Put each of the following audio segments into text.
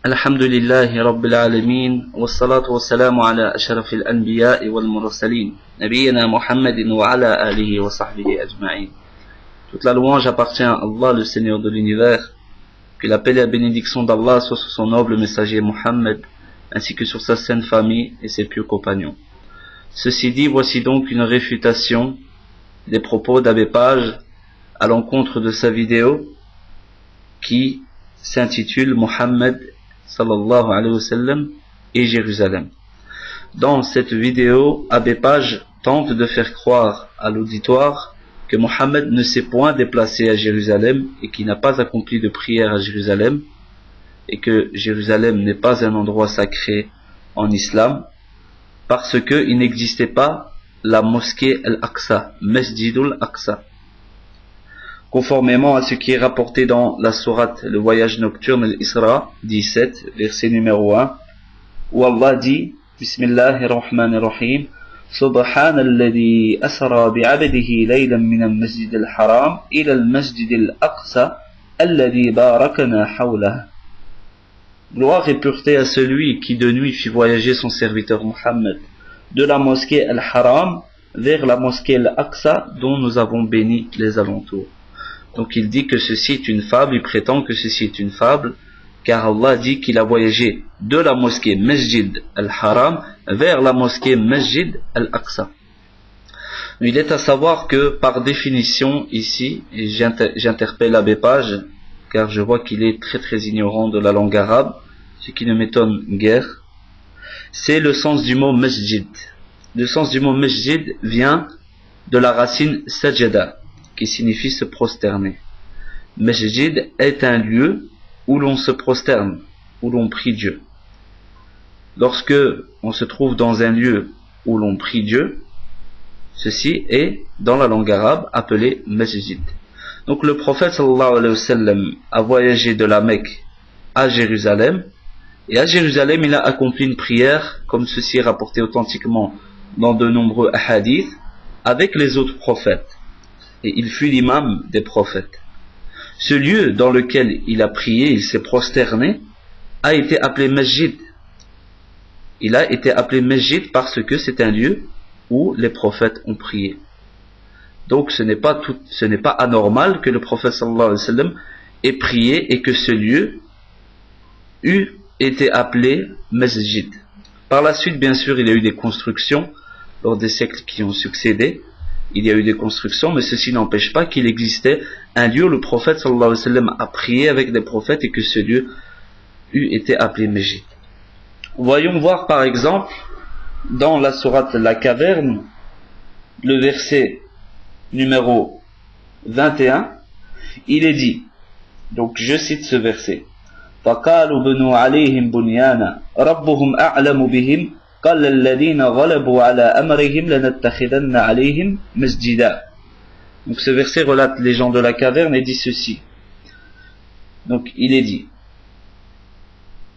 الحمد لله رب العالمين والصلاة والسلام على أشرف الأنبياء والمرسلين نبينا محمد وعلى آله وصحبه أجمعين. Toute la louange appartient à Allah, le Seigneur de l'univers. Que la paix et la bénédiction d'Allah soient sur son noble messager Mohammed, ainsi que sur sa sainte famille et ses pieux compagnons. Ceci dit, voici donc une réfutation des propos d'Abbé Page à l'encontre de sa vidéo qui s'intitule Mohammed sallallahu alayhi wa sallam et Jérusalem. Dans cette vidéo, Abbé Page tente de faire croire à l'auditoire que Mohammed ne s'est point déplacé à Jérusalem et qu'il n'a pas accompli de prière à Jérusalem et que Jérusalem n'est pas un endroit sacré en islam parce qu'il n'existait pas la mosquée Al-Aqsa, Masjidul Aqsa. Conformément à ce qui est rapporté dans la sourate Le Voyage Nocturne Al-Isra 17, verset numéro 1, où Allah dit Bismillahirrahmanirrahim سبحان الذي أسرى بعبده ليلا من المسجد الحرام إلى المسجد الأقصى الذي باركنا حوله. Gloire et pureté à celui qui de nuit fit voyager son serviteur Mohammed de la mosquée Al-Haram vers la mosquée Al-Aqsa dont nous avons béni les alentours. Donc il dit que ceci est une fable, il prétend que ceci est une fable, car Allah dit qu'il a voyagé de la mosquée Masjid Al-Haram vers la mosquée Masjid Al-Aqsa. Il est à savoir que par définition ici, et j'interpelle l'abbé Page, car je vois qu'il est très très ignorant de la langue arabe, ce qui ne m'étonne guère, c'est le sens du mot Masjid. Le sens du mot Masjid vient de la racine Sajada, qui signifie se prosterner. Masjid est un lieu où l'on se prosterne, où l'on prie Dieu. Lorsque on se trouve dans un lieu où l'on prie Dieu, ceci est, dans la langue arabe, appelé Masjid. Donc le prophète sallallahu alayhi wa sallam a voyagé de la Mecque à Jérusalem, et à Jérusalem il a accompli une prière, comme ceci est rapporté authentiquement dans de nombreux hadiths, avec les autres prophètes. Et il fut l'imam des prophètes. Ce lieu dans lequel il a prié, il s'est prosterné, a été appelé Masjid. Il a été appelé Masjid parce que c'est un lieu où les prophètes ont prié. Donc ce n'est pas anormal que le prophète sallallahu alayhi wa sallam ait prié et que ce lieu eût été appelé Masjid. Par la suite, bien sûr, il y a eu des constructions lors des siècles qui ont succédé. Il y a eu des constructions, mais ceci n'empêche pas qu'il existait un lieu où le prophète sallallahu alayhi wa sallam a prié avec des prophètes et que ce lieu eût été appelé Masjid. Voyons voir par exemple dans la sourate La Caverne, le verset numéro 21, il est dit, donc je cite ce verset, فَقَالُوا بَنُوا عَلَيْهِمْ بُنْيَانًا رَبُّهُمْ أَعْلَمُ بِهِمْ قال الذين غلبوا على أمرهم لنتخذن عليهم مسجدا. Donc ce verset relate les gens de la caverne et dit ceci. Donc il est dit,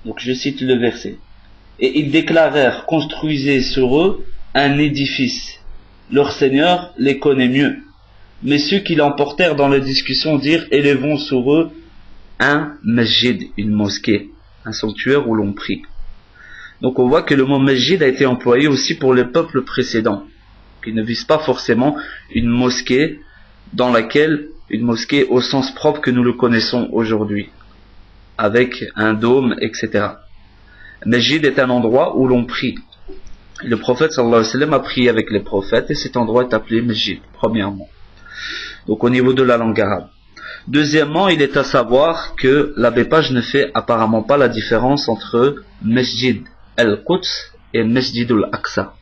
donc je cite le verset, et ils déclarèrent, construisez sur eux un édifice, leur Seigneur les connaît mieux. Mais ceux qui l'emportèrent dans la discussion dirent, élevons sur eux un masjid, une mosquée, un sanctuaire où l'on prie. Donc on voit que le mot Masjid a été employé aussi pour les peuples précédents, qui ne vise pas forcément une mosquée une mosquée au sens propre que nous le connaissons aujourd'hui, avec un dôme, etc. Masjid est un endroit où l'on prie. Le prophète sallallahu alayhi wa sallam a prié avec les prophètes et cet endroit est appelé Masjid, premièrement. Donc au niveau de la langue arabe. Deuxièmement, il est à savoir que l'abbé Page ne fait apparemment pas la différence entre Masjid Al-Quds et Masjid Al-Aqsa.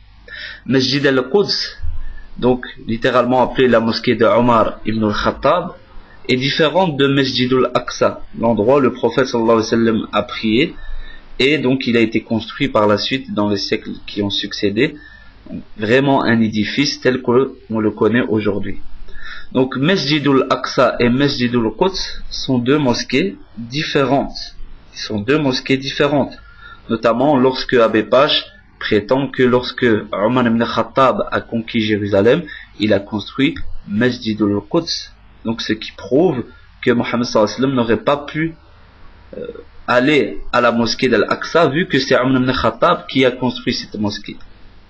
Masjid Al-Quds, donc littéralement appelé la mosquée de Omar ibn al-Khattab, est différente de Masjid Al-Aqsa, l'endroit où le prophète sallallahu alayhi wa sallam a prié, et donc il a été construit par la suite dans les siècles qui ont succédé, vraiment un édifice tel qu'on le connaît aujourd'hui. Donc Masjid Al-Aqsa et Masjid Al-Quds sont deux mosquées différentes. Ils sont deux mosquées différentes. Notamment lorsque Abbé Page prétend que lorsque Omar ibn Khattab a conquis Jérusalem, il a construit Masjid al-Quds. Donc ce qui prouve que Mohammed sallallahu alayhi wa sallam n'aurait pas pu aller à la mosquée d'Al-Aqsa vu que c'est Omar ibn Khattab qui a construit cette mosquée.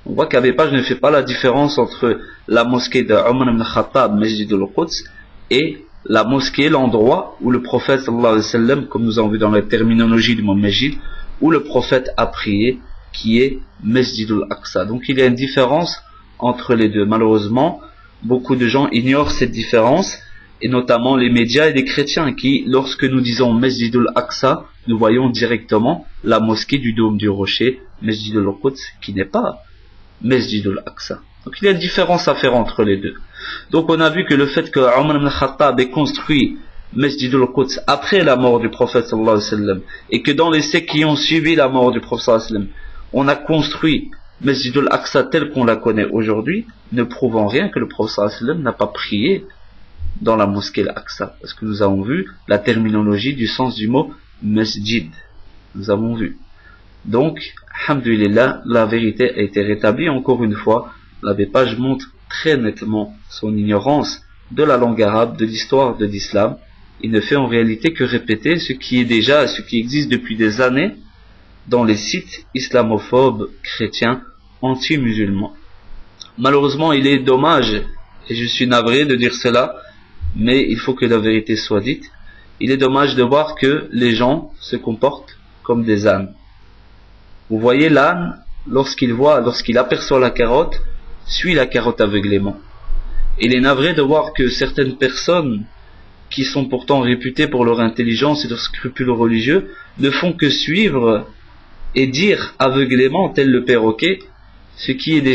On voit qu'Abépage ne fait pas la différence entre la mosquée de Omar ibn Khattab, Masjid al-Quds, et la mosquée, l'endroit où le prophète sallallahu alayhi wa sallam, comme nous avons vu dans la terminologie du mot Masjid, où le prophète a prié, qui est Masjid al-Aqsa. Donc il y a une différence entre les deux. Malheureusement, beaucoup de gens ignorent cette différence, et notamment les médias et les chrétiens qui, lorsque nous disons Masjid al-Aqsa, nous voyons directement la mosquée du dôme du rocher, Masjid al-Quds, qui n'est pas Masjid al-Aqsa. Donc il y a une différence à faire entre les deux. Donc on a vu que le fait que Omar ibn Khattab ait construit Masjid al-Quds après la mort du prophète sallallahu alayhi wa sallam, et que dans les siècles qui ont suivi la mort du prophète sallallahu alayhi wa sallam, on a construit Masjid al-Aqsa tel qu'on la connaît aujourd'hui, ne prouve en rien que le prophète sallallahu alayhi wa sallam n'a pas prié dans la mosquée al-Aqsa, parce que nous avons vu la terminologie du sens du mot Masjid. Nous avons vu. Donc, alhamdulillah, la vérité a été rétablie. Encore une fois, l'abbé Page montre très nettement son ignorance de la langue arabe, de l'histoire de l'islam. Il ne fait en réalité que répéter ce qui est déjà, ce qui existe depuis des années dans les sites islamophobes, chrétiens, anti-musulmans. Malheureusement, il est dommage, et je suis navré de dire cela, mais il faut que la vérité soit dite. Il est dommage de voir que les gens se comportent comme des ânes. Vous voyez l'âne, lorsqu'il aperçoit la carotte, suit la carotte aveuglément. Il est navré de voir que certaines personnes, qui sont pourtant réputées pour leur intelligence et leurs scrupules religieux, ne font que suivre et dire aveuglément, tel le perroquet, ce qui est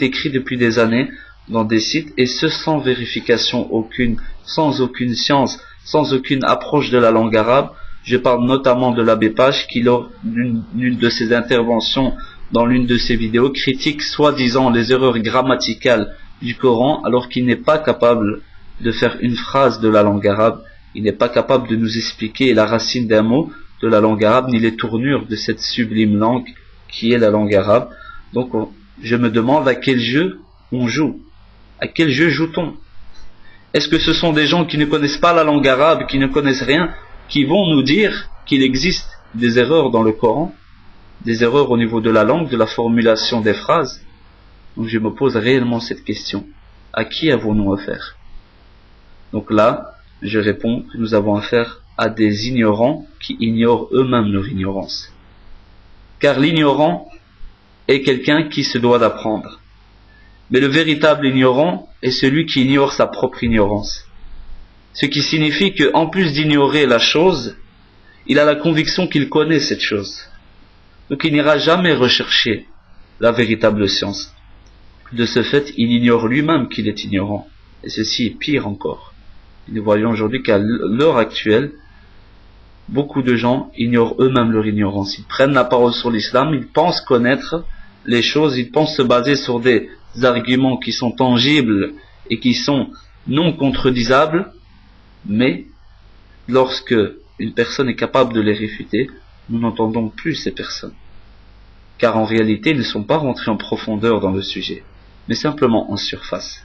écrit depuis des années dans des sites, et ce sans vérification aucune, sans aucune science, sans aucune approche de la langue arabe. Je parle notamment de l'abbé Page qui, lors d'une de ses interventions dans l'une de ses vidéos, critique soi-disant les erreurs grammaticales du Coran, alors qu'il n'est pas capable de faire une phrase de la langue arabe. Il n'est pas capable de nous expliquer la racine d'un mot de la langue arabe, ni les tournures de cette sublime langue qui est la langue arabe. Donc je me demande à quel jeu on joue. À quel jeu joue-t-on? Est-ce que ce sont des gens qui ne connaissent pas la langue arabe, qui ne connaissent rien, qui vont nous dire qu'il existe des erreurs dans le Coran, des erreurs au niveau de la langue, de la formulation des phrases? Donc je me pose réellement cette question. À qui avons-nous affaire? Donc là, je réponds que nous avons affaire à des ignorants qui ignorent eux-mêmes leur ignorance. Car l'ignorant est quelqu'un qui se doit d'apprendre. Mais le véritable ignorant est celui qui ignore sa propre ignorance. Ce qui signifie qu'en plus d'ignorer la chose, il a la conviction qu'il connaît cette chose. Donc il n'ira jamais rechercher la véritable science. De ce fait, il ignore lui-même qu'il est ignorant. Et ceci est pire encore. Nous voyons aujourd'hui qu'à l'heure actuelle, beaucoup de gens ignorent eux-mêmes leur ignorance. Ils prennent la parole sur l'islam, ils pensent connaître les choses, ils pensent se baser sur des arguments qui sont tangibles et qui sont non contredisables, mais lorsque une personne est capable de les réfuter, nous n'entendons plus ces personnes. Car en réalité, ils ne sont pas rentrés en profondeur dans le sujet, mais simplement en surface.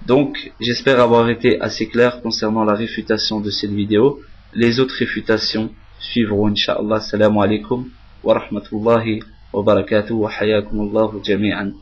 Donc, j'espère avoir été assez clair concernant la réfutation de cette vidéo. Les autres réfutations suivront, Inch'Allah. Assalamu alaikum wa rahmatullahi wa barakatuh wa hayakum Allahu jami'an.